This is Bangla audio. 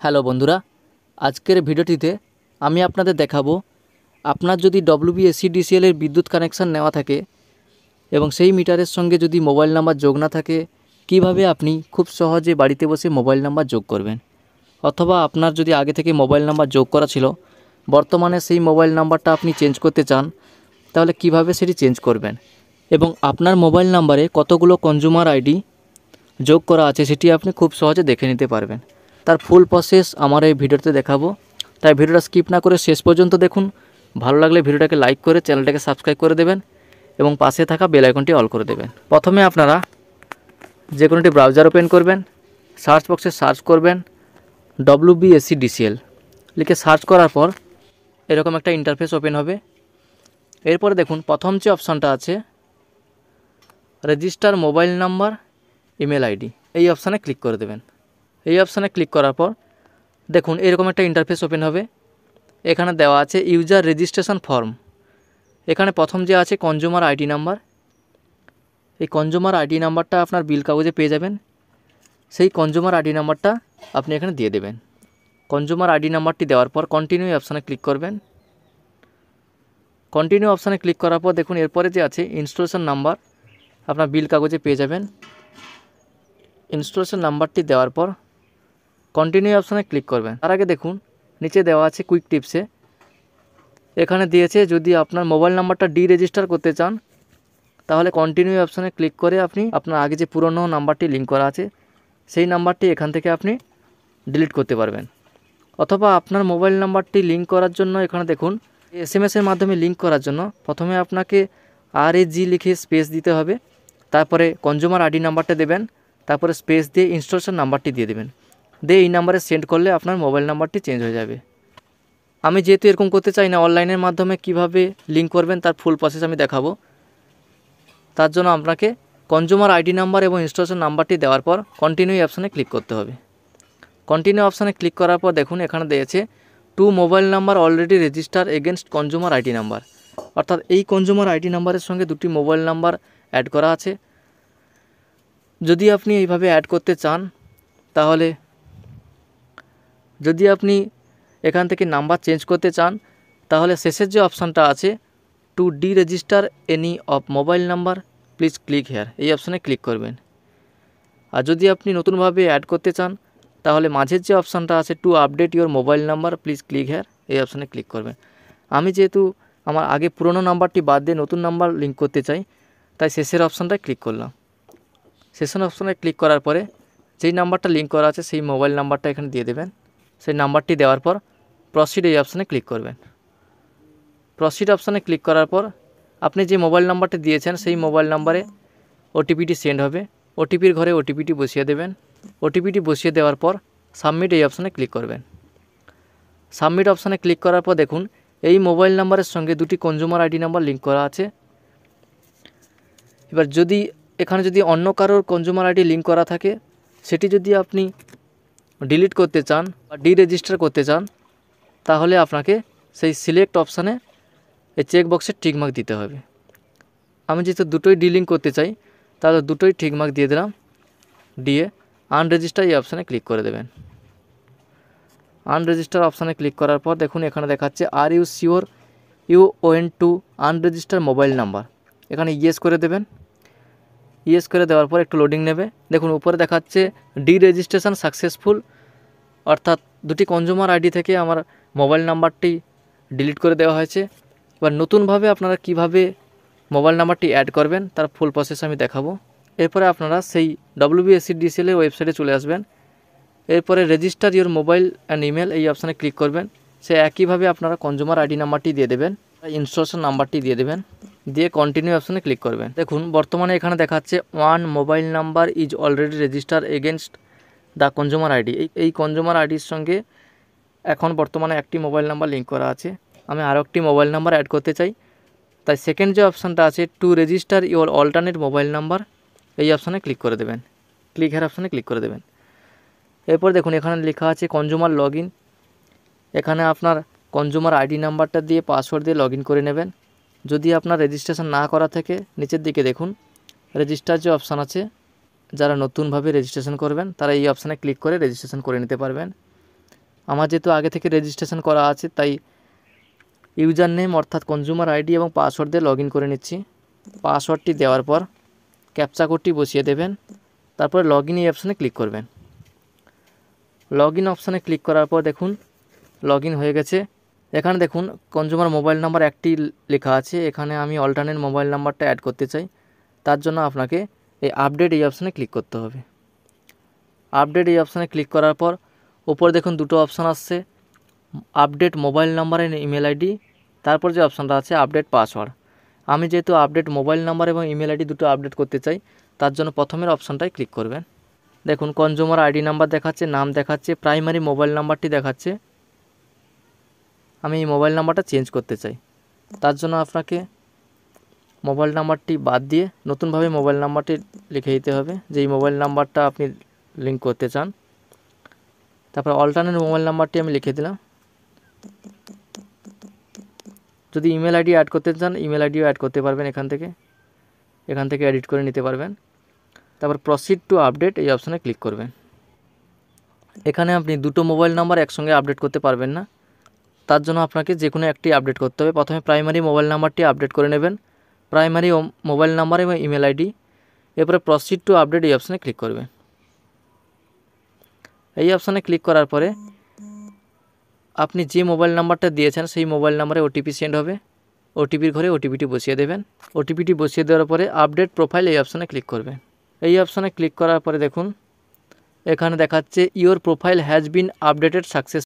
হ্যালো বন্ধুরা, আজকের ভিডিওটিতে আমি আপনাদের দেখাবো আপনার যদি WBSCDCL এর বিদ্যুৎ কানেকশান নেওয়া থাকে এবং সেই মিটারের সঙ্গে যদি মোবাইল নাম্বার যোগ না থাকে কিভাবে আপনি খুব সহজে বাড়িতে বসে মোবাইল নাম্বার যোগ করবেন। অথবা আপনার যদি আগে থেকে মোবাইল নাম্বার যোগ করা ছিল, বর্তমানে সেই মোবাইল নাম্বারটা আপনি চেঞ্জ করতে চান, তাহলে কিভাবে সেটি চেঞ্জ করবেন এবং আপনার মোবাইল নাম্বারে কতগুলো কনজিউমার আইডি যোগ করা আছে সেটি আপনি খুব সহজে দেখে নিতে পারবেন। তার ফুল প্রসেস আমার এই ভিডিওতে দেখাবো, তাই ভিডিওটা স্কিপ না করে শেষ পর্যন্ত দেখুন। ভালো লাগলে ভিডিওটাকে লাইক করে চ্যানেলটাকে সাবস্ক্রাইব করে দেবেন এবং পাশে থাকা বেল আইকনটি অল করে দেবেন। প্রথমে আপনারা যে কোনো একটি ব্রাউজার ওপেন করবেন, সার্চ বক্সে সার্চ করবেন WBSCDCL লিখে সার্চ করার পর এরকম একটা ইন্টারফেস ওপেন হবে। এরপরে দেখুন প্রথম যে অপশানটা আছে register mobile number email ID, এই অপশানে ক্লিক করে দেবেন। এই অপশানে ক্লিক করার পর দেখুন এরকম একটা ইন্টারফেস ওপেন হবে। এখানে দেওয়া আছে ইউজার রেজিস্ট্রেশন ফর্ম। এখানে প্রথম যে আছে কনজিউমার আইডি নাম্বার, এই কনজিউমার আইডি নাম্বারটা আপনার বিল কাগজে পেয়ে যাবেন। সেই কনজিউমার আইডি নাম্বারটা আপনি এখানে দিয়ে দেবেন। কনজিউমার আইডি নাম্বারটি দেওয়ার পর কন্টিনিউ অপশানে ক্লিক করবেন। কন্টিনিউ অপশানে ক্লিক করার পর দেখুন এরপরে যে আছে ইনস্টলেশন নাম্বার আপনার বিল কাগজে পেয়ে যাবেন। ইনস্টলেশন নাম্বারটি দেওয়ার পর কন্টিনিউ অপশানে ক্লিক করবেন। তার আগে দেখুন নিচে দেওয়া আছে কুইক টিপসে, এখানে দিয়েছে যদি আপনার মোবাইল নাম্বারটা রেজিস্টার করতে চান তাহলে কন্টিনিউ অপশানে ক্লিক করে আপনি আপনার আগে যে পুরনো নাম্বারটি লিঙ্ক করা আছে সেই নাম্বারটি এখান থেকে আপনি ডিলিট করতে পারবেন। অথবা আপনার মোবাইল নাম্বারটি লিঙ্ক করার জন্য এখানে দেখুন SMS-এর মাধ্যমে লিঙ্ক করার জন্য প্রথমে আপনাকে RAG লিখে স্পেস দিতে হবে, তারপরে কনজিউমার আইডি নাম্বারটা দেবেন, তারপরে স্পেস দিয়ে ইনস্টলেশন নাম্বারটি দিয়ে দেবেন, দিয়ে এই নাম্বারে সেন্ড করলে আপনার মোবাইল নাম্বারটি চেঞ্জ হয়ে যাবে। আমি যেহেতু এরকম করতে চাই না, অনলাইনের মাধ্যমে কিভাবে লিঙ্ক করবেন তার ফুল প্রসেস আমি দেখাবো। তার জন্য আপনাকে কনজিউমার আইডি নাম্বার এবং ইনস্টলেশন নাম্বারটি দেওয়ার পর কন্টিনিউ অপশানে ক্লিক করতে হবে। কন্টিনিউ অপশানে ক্লিক করার পর দেখুন এখানে দিয়েছে to mobile number already register against consumer ID number, অর্থাৎ এই কনজিউমার আইডি নাম্বারের সঙ্গে দুটি মোবাইল নাম্বার অ্যাড করা আছে। যদি আপনি এইভাবে অ্যাড করতে চান তাহলে যদি আপনি এখান থেকে নাম্বার চেঞ্জ করতে চান তাহলে শেষের যে অপশানটা আছে to register any of mobile number please click here, এই অপশানে ক্লিক করবেন। আর যদি আপনি নতুনভাবে অ্যাড করতে চান তাহলে মাঝের যে অপশানটা আছে to update your mobile number please click here, এই অপশানে ক্লিক করবেন। আমি যেহেতু আমার আগে পুরনো নাম্বারটি বাদ দিয়ে নতুন নাম্বার লিঙ্ক করতে চাই তাই শেষের অপশানটায় ক্লিক করলাম। শেষের অপশানে ক্লিক করার পরে যেই নাম্বারটা লিঙ্ক করা আছে সেই মোবাইল নাম্বারটা এখানে দিয়ে দেবেন। সেই নাম্বারটি দেওয়ার পর প্রসিড এই অপশানে ক্লিক করবেন। প্রসিড অপশানে ক্লিক করার পর আপনি যে মোবাইল নাম্বারটি দিয়েছেন সেই মোবাইল নাম্বারে ওটিপিটি সেন্ড হবে। ওটিপির ঘরে ওটিপিটি বসিয়ে দেবেন। ওটিপিটি বসিয়ে দেওয়ার পর সাবমিট এই অপশানে ক্লিক করবেন। সাবমিট অপশানে ক্লিক করার পর দেখুন এই মোবাইল নাম্বারের সঙ্গে দুটি কনজিউমার আইডি নাম্বার লিঙ্ক করা আছে। এবার যদি এখানে যদি অন্য কারোর কনজিউমার আইডি লিঙ্ক করা থাকে সেটি যদি আপনি ডিলিট করতে চান বা রেজিস্টার করতে চান তাহলে আপনাকে সেই সিলেক্ট অপশানে এই চেক বক্সে টিকমার্ক দিতে হবে। আমি যেহেতু দুটোই ডিলিঙ্ক করতে চাই তাহলে দুটোই টিকমার্ক দিয়ে দিলাম, দিয়ে আনরেজিস্টার এই অপশানে ক্লিক করে দেবেন। আনরেজিস্টার অপশানে ক্লিক করার পর দেখুন এখানে দেখাচ্ছে are you sure you want to unregister mobile number, এখানে ইয়েস করে দেবেন। ইয়েস করে দেওয়ার পর একটু লোডিং নেবে। দেখুন উপরে দেখাচ্ছে রেজিস্ট্রেশন সাকসেসফুল, অর্থাৎ দুটি কনজিউমার আইডি থেকে আমার মোবাইল নাম্বারটি ডিলিট করে দেওয়া হয়েছে। এবার নতুনভাবে আপনারা কিভাবে মোবাইল নাম্বারটি অ্যাড করবেন তার ফুল প্রসেস আমি দেখাবো। এরপরে আপনারা সেই WBSCDCL এর ওয়েবসাইটে চলে আসবেন। এরপরে register your mobile and email এই অপশানে ক্লিক করবেন। সে একইভাবে আপনারা কনজিউমার আইডি নাম্বারটি দিয়ে দেবেন, ইনস্টলেশন নাম্বারটি দিয়ে দেবেন, দিয়ে কন্টিনিউ অপশানে ক্লিক করবেন। দেখুন বর্তমানে এখানে দেখাচ্ছে one mobile number is already register against the consumer ID. এই কনজিউমার আইডির সঙ্গে এখন বর্তমানে একটি মোবাইল নাম্বার লিঙ্ক করা আছে। আমি আরও একটি মোবাইল নাম্বার অ্যাড করতে চাই, তাই সেকেন্ড যে অপশানটা আছে to register your alternate mobile number এই অপশানে ক্লিক করে দেবেন। ক্লিক হেয়ার অপশানে ক্লিক করে দেবেন। এরপর দেখুন এখানে লেখা আছে কনজিউমার লগ ইন। এখানে আপনার কনজিউমার আইডি নাম্বারটা দিয়ে পাসওয়ার্ড দিয়ে লগ ইন করে নেবেন। যদি আপনার রেজিস্ট্রেশন না করা থাকে নিচের দিকে দেখুন রেজিস্টার যে অপশান আছে, যারা নতুনভাবে রেজিস্ট্রেশন করবেন তারা এই অপশানে ক্লিক করে রেজিস্ট্রেশন করে নিতে পারবেন। আমার যেহেতু আগে থেকে রেজিস্ট্রেশন করা আছে তাই ইউজার নেম অর্থাৎ কনজিউমার আইডি এবং পাসওয়ার্ড দিয়ে লগ ইন করে নিচ্ছি। পাসওয়ার্ডটি দেওয়ার পর ক্যাপচা কোডটি বসিয়ে দেবেন, তারপরে লগ ইন এই অপশানে ক্লিক করবেন। লগ ইন অপশানে ক্লিক করার পর দেখুন লগ ইন হয়ে গেছে। এখানে দেখুন কনজিউমার মোবাইল নাম্বার একটি লেখা আছে, এখানে আমি অল্টারনেট মোবাইল নাম্বারটা অ্যাড করতে চাই। তার জন্য আপনাকে এই আপডেট এই অপশানে ক্লিক করতে হবে। আপডেট এই অপশানে ক্লিক করার পর উপরে দেখুন দুটো অপশান আসছে, update mobile number and email ID, তারপর যে অপশানটা আছে আপডেট পাসওয়ার্ড। আমি যেহেতু আপডেট মোবাইল নাম্বার এবং ইমেল আইডি দুটো আপডেট করতে চাই, তার জন্য প্রথমের অপশানটায় ক্লিক করবেন। দেখুন কনজিউমার আইডি নাম্বার দেখাচ্ছে, নাম দেখাচ্ছে, প্রাইমারি মোবাইল নাম্বারটি দেখাচ্ছে। আমি এই মোবাইল নাম্বারটা চেঞ্জ করতে চাই, তার জন্য আপনাকে মোবাইল নাম্বারটি বাদ দিয়ে নতুনভাবে মোবাইল নাম্বারটি লিখে দিতে হবে, যেই মোবাইল নাম্বারটা আপনি লিঙ্ক করতে চান। তারপর অল্টারনেট মোবাইল নাম্বারটি আমি লিখে দিলাম। যদি ইমেল আইডি অ্যাড করতে চান ইমেল আইডিও অ্যাড করতে পারবেন, এখান থেকে এডিট করে নিতে পারবেন। তারপর প্রসিড টু আপডেট এই অপশানে ক্লিক করবেন। এখানে আপনি দুটো মোবাইল নাম্বার একসঙ্গে আপডেট করতে পারবেন না, তার জন্য আপনাকে যে কোনো একটি আপডেট করতে হবে। প্রথমে প্রাইমারি মোবাইল নাম্বারটি আপডেট করে নেবেন, প্রাইমারি মোবাইল নাম্বার এবং ইমেল আইডি। এরপরে প্রসিড টু আপডেট এই অপশানে ক্লিক করবেন। এই অপশানে ক্লিক করার পরে আপনি যে মোবাইল নাম্বারটা দিয়েছেন সেই মোবাইল নাম্বারে ওটিপি সেন্ড হবে, ওটিপির ঘরে ওটিপিটি বসিয়ে দেবেন। ওটিপিটি বসিয়ে দেওয়ার পরে আপডেট প্রোফাইল এই অপশানে ক্লিক করবেন। এই অপশানে ক্লিক করার পরে দেখুন এখানে দেখাচ্ছে your profile has been updated success.